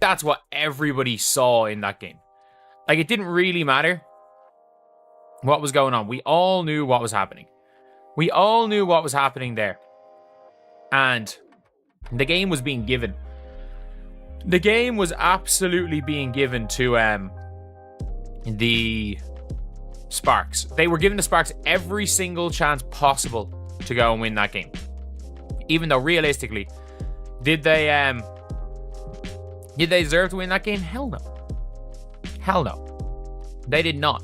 That's what everybody saw in that game. Like, it didn't really matter what was going on. We all knew what was happening. We all knew what was happening there. And the game was being given. The game was absolutely being given to the Sparks. They were giving the Sparks every single chance possible to go and win that game. Even though realistically, did they deserve to win that game? Hell no. Hell no. They did not.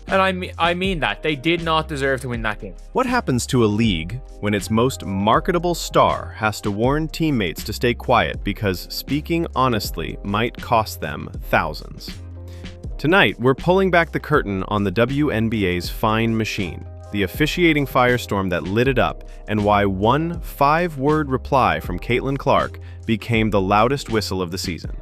And I mean that. They did not deserve to win that game. What happens to a league when its most marketable star has to warn teammates to stay quiet because speaking honestly might cost them thousands? Tonight, we're pulling back the curtain on the WNBA's fine machine, the officiating firestorm that lit it up, and why one 5-word reply from Caitlin Clark became the loudest whistle of the season.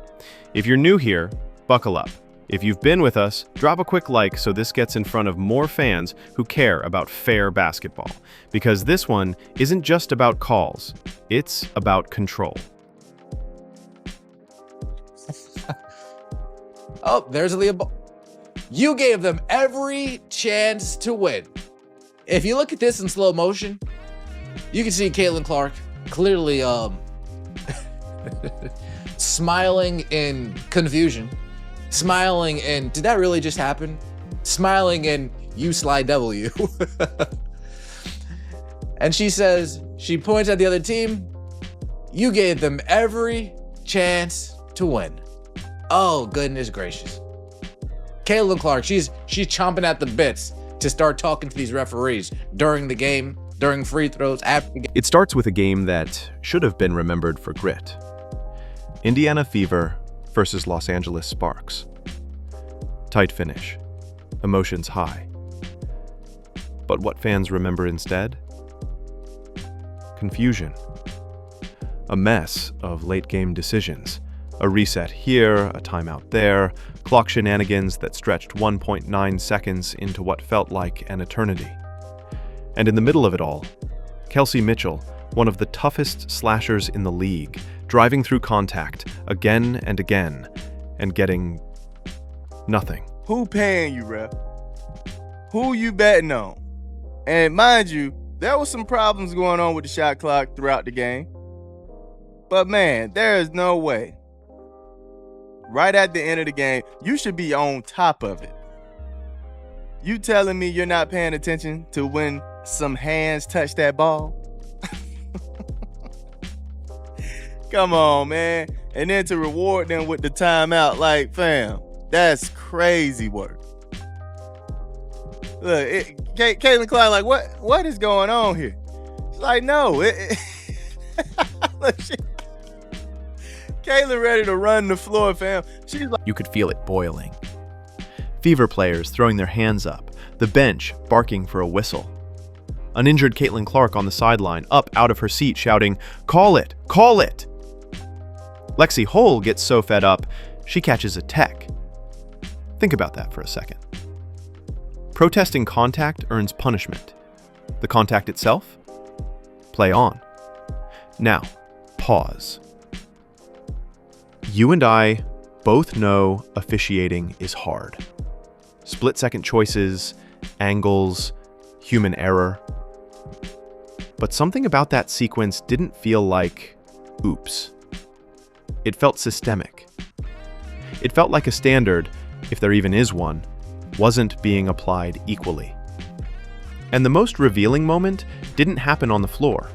If you're new here, buckle up. If you've been with us, drop a quick like so this gets in front of more fans who care about fair basketball. Because this one isn't just about calls, it's about control. Oh, there's a Leah. You gave them every chance to win. If you look at this in slow motion, you can see Caitlin Clark clearly smiling in confusion. Smiling and did that really just happen? Smiling and you slide W. And she says, she points at the other team. You gave them every chance to win. Oh, goodness gracious. Caitlin Clark, she's chomping at the bits to start talking to these referees during the game, during free throws, after the game. It starts with a game that should have been remembered for grit. Indiana Fever versus Los Angeles Sparks. Tight finish. Emotions high. But what fans remember instead? Confusion. A mess of late-game decisions. A reset here, a timeout there, clock shenanigans that stretched 1.9 seconds into what felt like an eternity. And in the middle of it all, Kelsey Mitchell, one of the toughest slashers in the league, driving through contact again and again, and getting nothing. Who paying you, ref? Who you betting on? And mind you, there was some problems going on with the shot clock throughout the game. But man, there is no way. Right at the end of the game, you should be on top of it. You telling me you're not paying attention to when some hands touch that ball? Come on, man. And then to reward them with the timeout, like, fam, that's crazy work. Look, Caitlin Clark, like, what is going on here? She's like, no. Look, Caitlin ready to run the floor, fam. She's like, you could feel it boiling. Fever players throwing their hands up, the bench barking for a whistle. An injured Caitlin Clark on the sideline, up out of her seat, shouting, "Call it! Call it!" Lexi Hull gets so fed up, she catches a tech. Think about that for a second. Protesting contact earns punishment. The contact itself? Play on. Now, pause. You and I both know officiating is hard. Split-second choices, angles, human error. But something about that sequence didn't feel like oops. It felt systemic. It felt like a standard, if there even is one, wasn't being applied equally. And the most revealing moment didn't happen on the floor.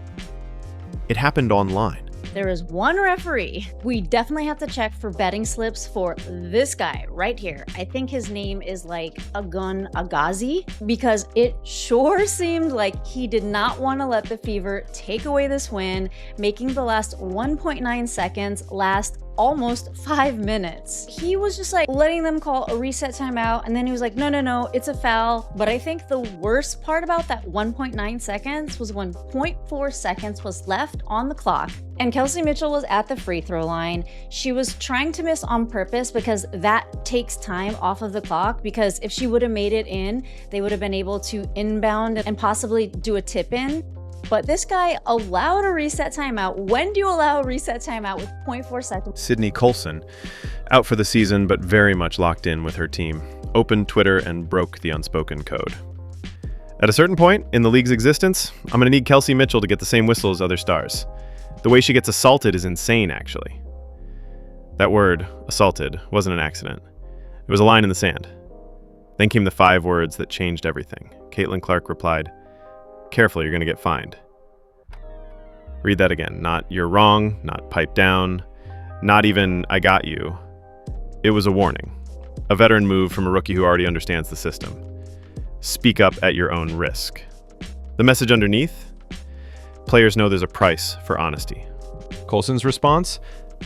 It happened online. There is one referee. We definitely have to check for betting slips for this guy right here. I think his name is like Agun Agazi, because it sure seemed like he did not want to let the Fever take away this win, making the last 1.9 seconds last almost 5 minutes. He was just like letting them call a reset timeout, and then he was like, no, it's a foul. But I think the worst part about that 1.9 seconds was when 0.4 seconds was left on the clock and Kelsey Mitchell was at the free throw line. She was trying to miss on purpose because that takes time off of the clock, because if she would have made it in, they would have been able to inbound and possibly do a tip in. But this guy allowed a reset timeout. When do you allow a reset timeout with 0.4 seconds? Sydney Colson, out for the season but very much locked in with her team, opened Twitter and broke the unspoken code. At a certain point in the league's existence, I'm going to need Kelsey Mitchell to get the same whistle as other stars. The way she gets assaulted is insane, actually. That word, assaulted, wasn't an accident. It was a line in the sand. Then came the 5 words that changed everything. Caitlin Clark replied, "Careful, you're going to get fined." Read that again. Not "you're wrong," not "pipe down," not even "I got you." It was a warning. A veteran move from a rookie who already understands the system. Speak up at your own risk. The message underneath? Players know there's a price for honesty. Colson's response?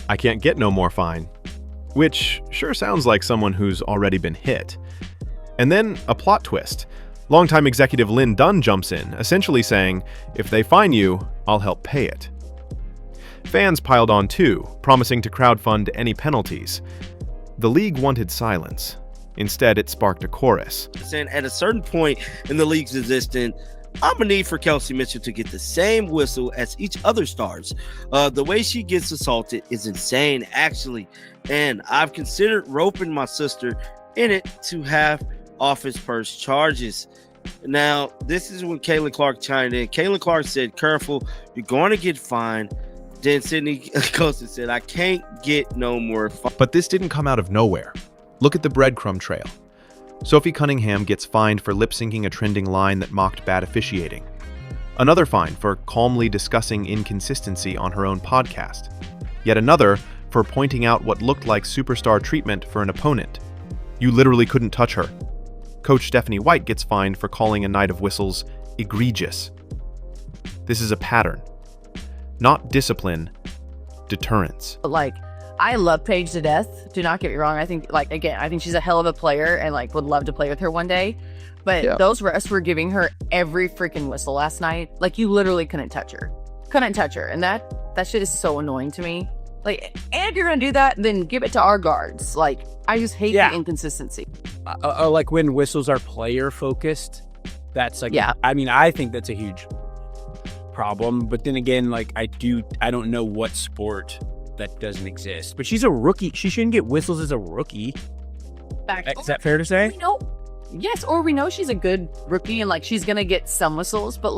"I can't get no more fine." Which sure sounds like someone who's already been hit. And then a plot twist. Longtime executive Lynn Dunn jumps in, essentially saying, "If they fine you, I'll help pay it." Fans piled on too, promising to crowdfund any penalties. The league wanted silence. Instead, it sparked a chorus. And at a certain point in the league's existence, I'm gonna need for Kelsey Mitchell to get the same whistle as each other stars. The way she gets assaulted is insane, actually. And I've considered roping my sister in it to have office purse charges. Now, this is when Caitlin Clark chimed in. Caitlin Clark said, "Careful, you're going to get fined." Then Sydney Colson said, "I can't get no more fine." But this didn't come out of nowhere. Look at the breadcrumb trail. Sophie Cunningham gets fined for lip-syncing a trending line that mocked bad officiating. Another fine for calmly discussing inconsistency on her own podcast. Yet another for pointing out what looked like superstar treatment for an opponent. You literally couldn't touch her. Coach Stephanie White gets fined for calling a night of whistles egregious. This is a pattern. Not discipline, deterrence. Like, I love Paige to death. Do not get me wrong. I think, again, I think she's a hell of a player and, would love to play with her one day. But those refs were giving her every freaking whistle last night. You literally couldn't touch her. Couldn't touch her. And that shit is so annoying to me. And if you're going to do that, then give it to our guards. I just hate the inconsistency. When whistles are player focused, that's I think that's a huge problem. But then again, I don't know what sport that doesn't exist. But she's a rookie. She shouldn't get whistles as a rookie. Is that fair to say? Yes, or we know she's a good rookie and she's going to get some whistles. But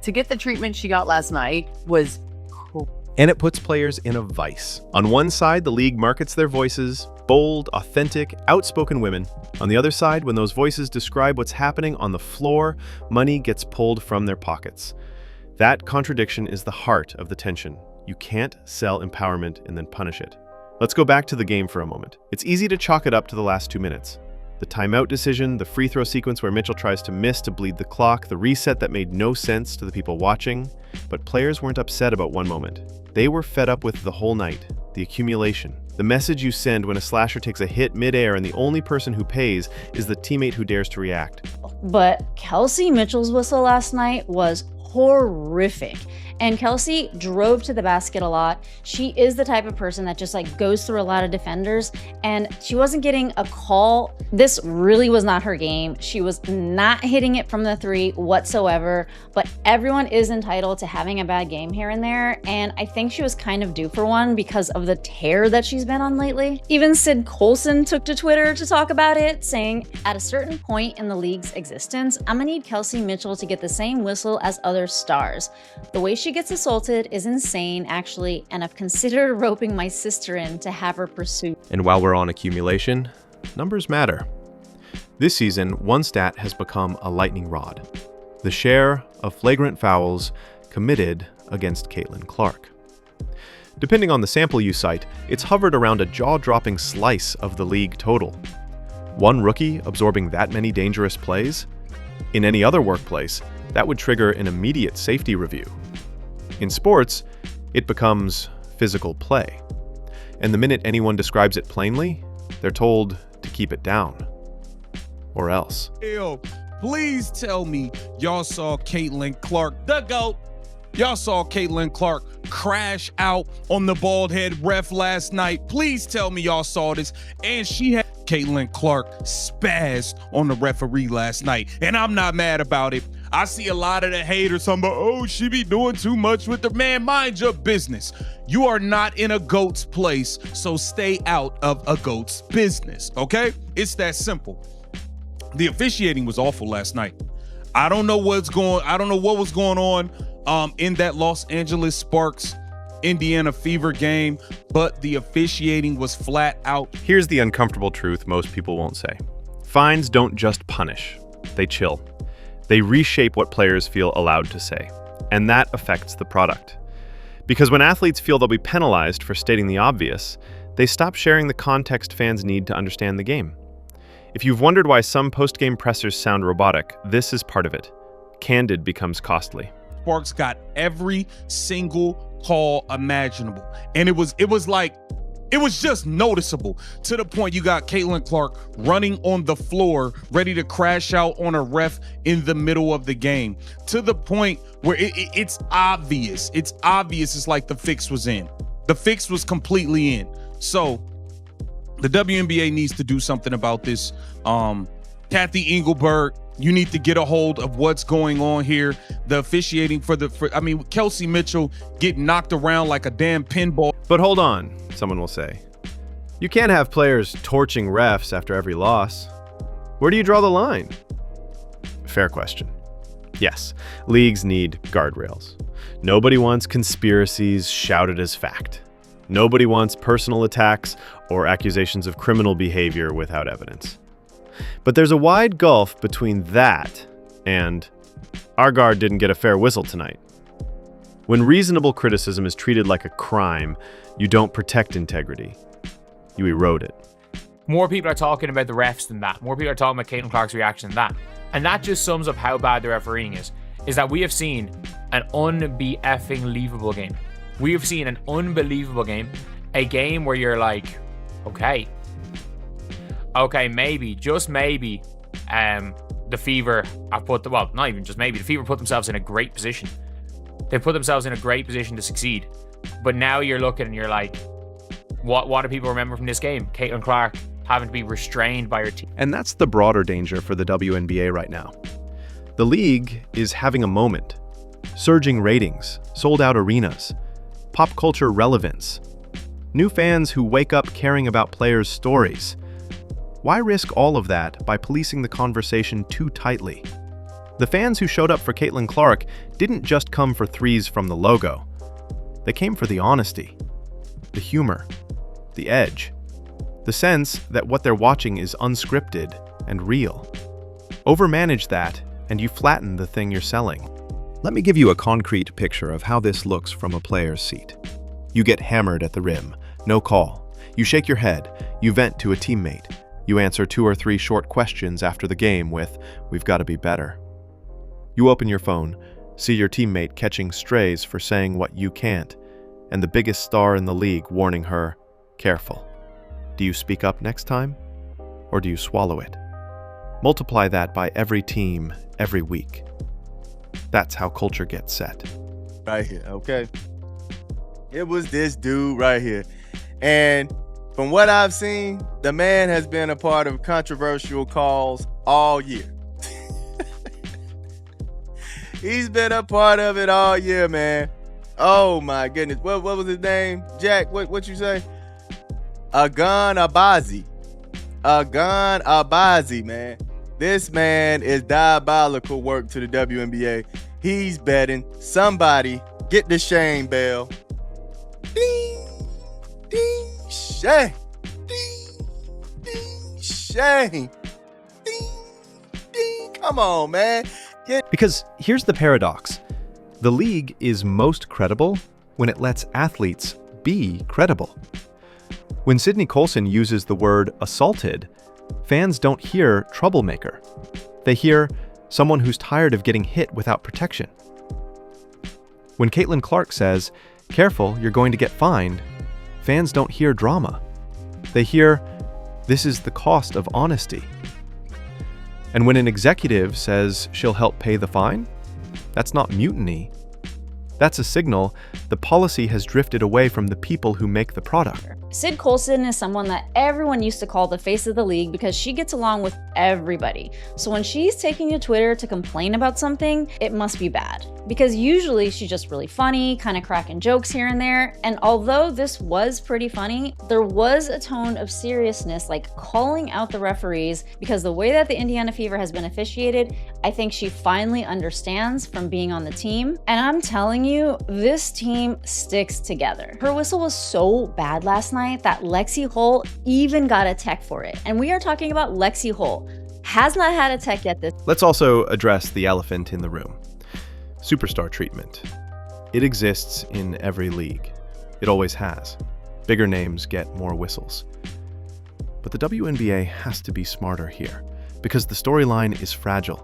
to get the treatment she got last night was cool. And it puts players in a vice. On one side, the league markets their voices, bold, authentic, outspoken women. On the other side, when those voices describe what's happening on the floor, money gets pulled from their pockets. That contradiction is the heart of the tension. You can't sell empowerment and then punish it. Let's go back to the game for a moment. It's easy to chalk it up to the last 2 minutes. The timeout decision, the free throw sequence where Mitchell tries to miss to bleed the clock, the reset that made no sense to the people watching. But players weren't upset about one moment. They were fed up with the whole night, the accumulation. The message you send when a slasher takes a hit midair and the only person who pays is the teammate who dares to react. But Kelsey Mitchell's whistle last night was horrific. And Kelsey drove to the basket a lot. She is the type of person that just goes through a lot of defenders, and she wasn't getting a call. This really was not her game. She was not hitting it from the 3 whatsoever, but everyone is entitled to having a bad game here and there, and I think she was kind of due for one because of the tear that she's been on lately. Even Sid Colson took to Twitter to talk about it, saying, "At a certain point in the league's existence, I'm gonna need Kelsey Mitchell to get the same whistle as other stars. The way she gets assaulted is insane, actually, and I've considered roping my sister in to have her pursue." And while we're on accumulation, numbers matter. This season, one stat has become a lightning rod: the share of flagrant fouls committed against Caitlin Clark. Depending on the sample you cite, it's hovered around a jaw-dropping slice of the league total. One rookie absorbing that many dangerous plays? In any other workplace, that would trigger an immediate safety review. In sports, it becomes physical play. And the minute anyone describes it plainly, they're told to keep it down. Or else. Please tell me y'all saw Caitlin Clark, the GOAT. Y'all saw Caitlin Clark crash out on the bald head ref last night. Please tell me y'all saw this. And she had Caitlin Clark spazzed on the referee last night. And I'm not mad about it. I see a lot of the haters talking about, oh, she be doing too much with the man. Mind your business. You are not in a GOAT's place, so stay out of a GOAT's business, okay? It's that simple. The officiating was awful last night. I don't know what was going on in that Los Angeles Sparks Indiana Fever game, but the officiating was flat out. Here's the uncomfortable truth most people won't say. Fines don't just punish, they chill. They reshape what players feel allowed to say, and that affects the product. Because when athletes feel they'll be penalized for stating the obvious, they stop sharing the context fans need to understand the game. If you've wondered why some post-game pressers sound robotic, this is part of it. Candid becomes costly. Sparks got every single call imaginable, and it was just noticeable, to the point you got Caitlin Clark running on the floor ready to crash out on a ref in the middle of the game, to the point where it's obvious. It's like the fix was in. The fix was completely in. So the WNBA needs to do something about this. Kathy Engelberg, you need to get a hold of what's going on here. The officiating Kelsey Mitchell getting knocked around like a damn pinball. But hold on, someone will say. You can't have players torching refs after every loss. Where do you draw the line? Fair question. Yes, leagues need guardrails. Nobody wants conspiracies shouted as fact. Nobody wants personal attacks or accusations of criminal behavior without evidence. But there's a wide gulf between that and our guard didn't get a fair whistle tonight. When reasonable criticism is treated like a crime, you don't protect integrity. You erode it. More people are talking about the refs than that. More people are talking about Caitlin Clark's reaction than that. And that just sums up how bad the refereeing is that we have seen an unbelievable game. We have seen an unbelievable game. A game where you're like, okay, maybe, just maybe, the Fever have not even just maybe, the Fever put themselves in a great position. They put themselves in a great position to succeed. But now you're looking and you're like, what do people remember from this game? Caitlin Clark having to be restrained by her team. And that's the broader danger for the WNBA right now. The league is having a moment. Surging ratings, sold-out arenas, pop culture relevance, new fans who wake up caring about players' stories. Why risk all of that by policing the conversation too tightly? The fans who showed up for Caitlin Clark didn't just come for threes from the logo. They came for the honesty, the humor, the edge, the sense that what they're watching is unscripted and real. Overmanage that, and you flatten the thing you're selling. Let me give you a concrete picture of how this looks from a player's seat. You get hammered at the rim, no call. You shake your head, you vent to a teammate. You answer 2 or 3 short questions after the game with, "We've got to be better." You open your phone, see your teammate catching strays for saying what you can't, and the biggest star in the league warning her, "Careful." Do you speak up next time? Or do you swallow it? Multiply that by every team, every week. That's how culture gets set. Right here, okay? It was this dude right here. And from what I've seen, the man has been a part of controversial calls all year. He's been a part of it all year, man. Oh my goodness. What was his name? Jack, what you say? Agan Abazi. Agan Abazi, man. This man is diabolical work to the WNBA. He's betting. Somebody get the shame bell. Ding, ding, shame. Ding, ding, shame. Ding, ding. Come on, man. Because here's the paradox. The league is most credible when it lets athletes be credible. When Sydney Colson uses the word assaulted, fans don't hear troublemaker. They hear someone who's tired of getting hit without protection. When Caitlin Clark says, "Careful, you're going to get fined," fans don't hear drama. They hear, "This is the cost of honesty." And when an executive says she'll help pay the fine, that's not mutiny. That's a signal the the policy has drifted away from the people who make the product. Sid Colson is someone that everyone used to call the face of the league because she gets along with everybody. So when she's taking to Twitter to complain about something, it must be bad. Because usually she's just really funny, kind of cracking jokes here and there. And although this was pretty funny, there was a tone of seriousness, like calling out the referees, because the way that the Indiana Fever has been officiated, I think she finally understands from being on the team. And I'm telling you, this team sticks together. Her whistle was so bad last night that Lexi Hull even got a tech for it. And we are talking about Lexi Hull. Has not had a tech yet this. Let's also address the elephant in the room. Superstar treatment. It exists in every league. It always has. Bigger names get more whistles. But the WNBA has to be smarter here, because the storyline is fragile.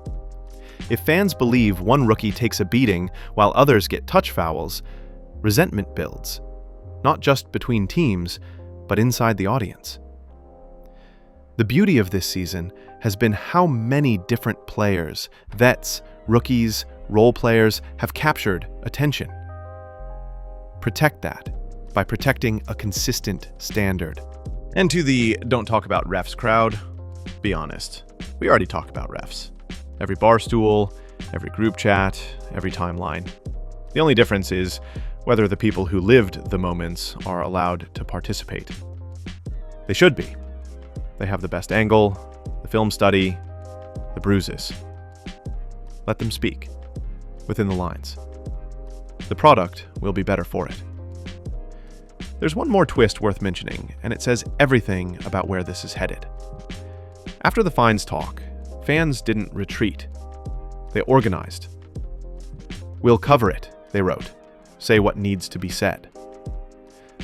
If fans believe one rookie takes a beating while others get touch fouls, resentment builds, not just between teams, but inside the audience. The beauty of this season has been how many different players, vets, rookies, role players have captured attention. Protect that by protecting a consistent standard. And to the don't talk about refs crowd, be honest, we already talk about refs. Every barstool, every group chat, every timeline. The only difference is whether the people who lived the moments are allowed to participate. They should be. They have the best angle, the film study, the bruises. Let them speak, within the lines. The product will be better for it. There's one more twist worth mentioning, and it says everything about where this is headed. After the fines talk, fans didn't retreat. They organized. "We'll cover it," they wrote. "Say what needs to be said."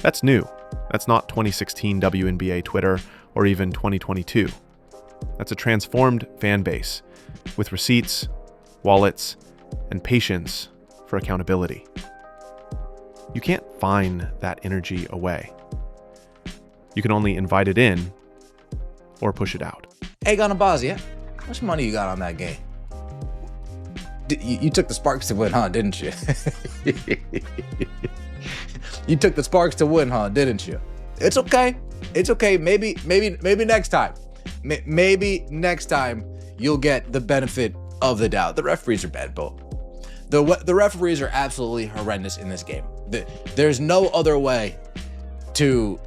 That's new. That's not 2016 WNBA Twitter or even 2022. That's a transformed fan base with receipts, wallets, and patience for accountability. You can't fine that energy away. You can only invite it in or push it out. Hey, Ganabazi, how much money you got on that game? You took the Sparks to win, huh? Didn't you? You took the Sparks to win, huh? Didn't you? It's okay. It's okay. Maybe next time. Maybe next time you'll get the benefit of the doubt. The referees are bad, Bo. The referees are absolutely horrendous in this game. There's no other way to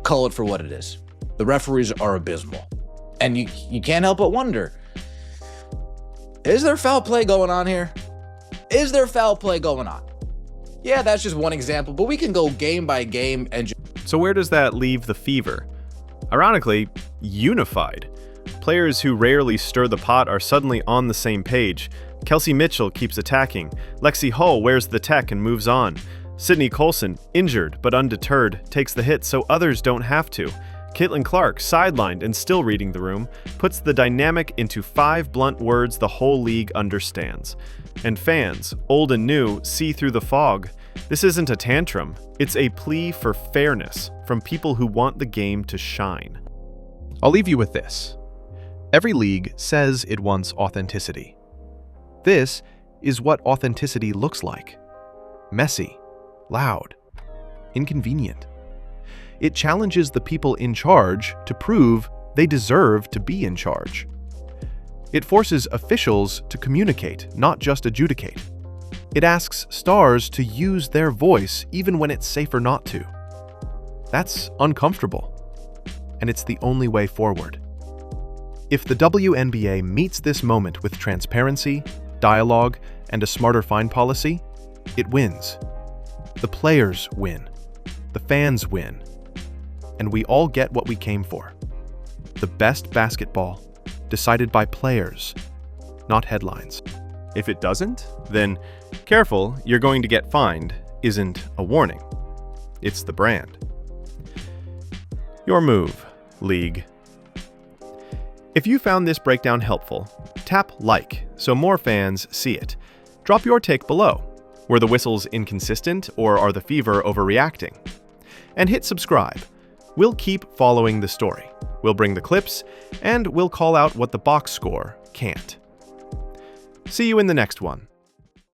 call it for what it is. The referees are abysmal. And you can't help but wonder, is there foul play going on here? Is there foul play going on? Yeah, that's just one example, but we can go game by game and So where does that leave the Fever? Ironically, unified. Players who rarely stir the pot are suddenly on the same page. Kelsey Mitchell keeps attacking. Lexi Hull wears the tech and moves on. Sydney Colson, injured but undeterred, takes the hit so others don't have to. Caitlin Clark, sidelined and still reading the room, puts the dynamic into 5 blunt words the whole league understands. And fans, old and new, see through the fog. This isn't a tantrum. It's a plea for fairness from people who want the game to shine. I'll leave you with this. Every league says it wants authenticity. This is what authenticity looks like. Messy, loud, inconvenient. It challenges the people in charge to prove they deserve to be in charge. It forces officials to communicate, not just adjudicate. It asks stars to use their voice even when it's safer not to. That's uncomfortable, and it's the only way forward. If the WNBA meets this moment with transparency, dialogue, and a smarter fine policy, it wins. The players win. The fans win. And we all get what we came for. The best basketball, decided by players, not headlines. If it doesn't, then careful, you're going to get fined isn't a warning. It's the brand. Your move, league. If you found this breakdown helpful, tap like so more fans see it. Drop your take below. Were the whistles inconsistent or are the Fever overreacting? And hit subscribe. We'll keep following the story. We'll bring the clips, and we'll call out what the box score can't. See you in the next one.